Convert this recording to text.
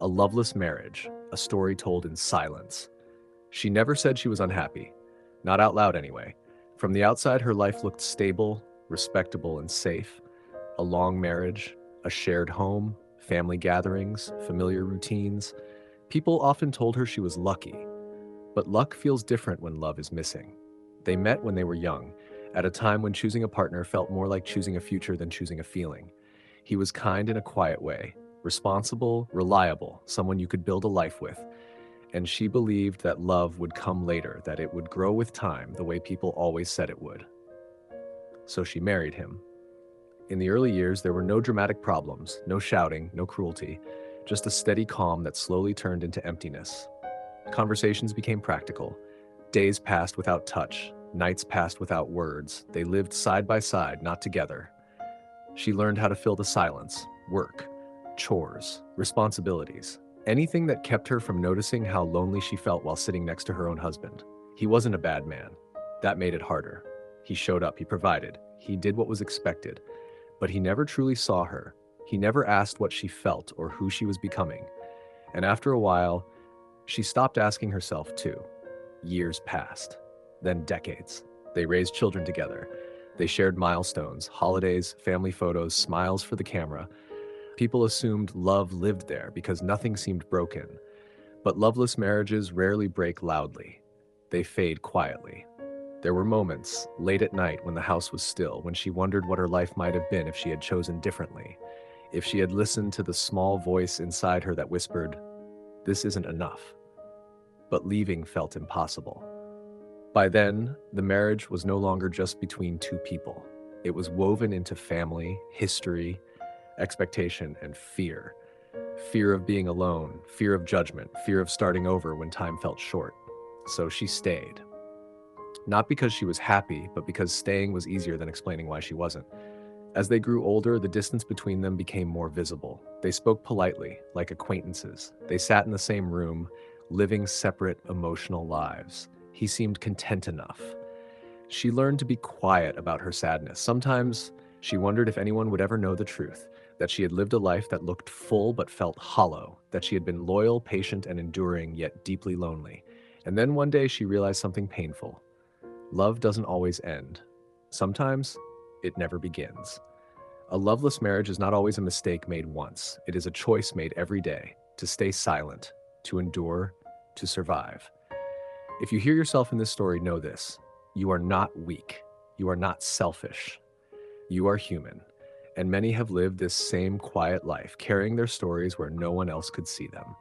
A Loveless Marriage, a story told in silence. She never said she was unhappy. Not out loud, anyway. From the outside, her life looked stable, respectable, and safe. A long marriage, a shared home, family gatherings, familiar routines. People often told her she was lucky. But luck feels different when love is missing. They met when they were young, at a time when choosing a partner felt more like choosing a future than choosing a feeling. He was kind in a quiet way, responsible, reliable, someone you could build a life with. And she believed that love would come later, that it would grow with time, the way people always said it would. So she married him. In the early years, there were no dramatic problems, no shouting, no cruelty, just a steady calm that slowly turned into emptiness. Conversations became practical. Days passed without touch, nights passed without words. They lived side by side, not together. She learned how to fill the silence: work, chores, responsibilities, anything that kept her from noticing how lonely she felt while sitting next to her own husband. He wasn't a bad man. That made it harder. He showed up, he provided, he did what was expected, but he never truly saw her. He never asked what she felt or who she was becoming. And after a while, she stopped asking herself too. Years passed, then decades. They raised children together. They shared milestones, holidays, family photos, smiles for the camera. People assumed love lived there because nothing seemed broken. But loveless marriages rarely break loudly. They fade quietly. There were moments, late at night when the house was still, when she wondered what her life might have been if she had chosen differently, if she had listened to the small voice inside her that whispered, "This isn't enough." But leaving felt impossible. By then, the marriage was no longer just between two people. It was woven into family, history, expectation, and fear. Fear of being alone, fear of judgment, fear of starting over when time felt short. So she stayed. Not because she was happy, but because staying was easier than explaining why she wasn't. As they grew older, the distance between them became more visible. They spoke politely, like acquaintances. They sat in the same room, living separate emotional lives. He seemed content enough. She learned to be quiet about her sadness. Sometimes she wondered if anyone would ever know the truth, that she had lived a life that looked full but felt hollow, that she had been loyal, patient, and enduring, yet deeply lonely. And then one day she realized something painful. Love doesn't always end. Sometimes it never begins. A loveless marriage is not always a mistake made once. It is a choice made every day to stay silent, to endure, to survive. If you hear yourself in this story, know this: you are not weak. You are not selfish. You are human. And many have lived this same quiet life, carrying their stories where no one else could see them.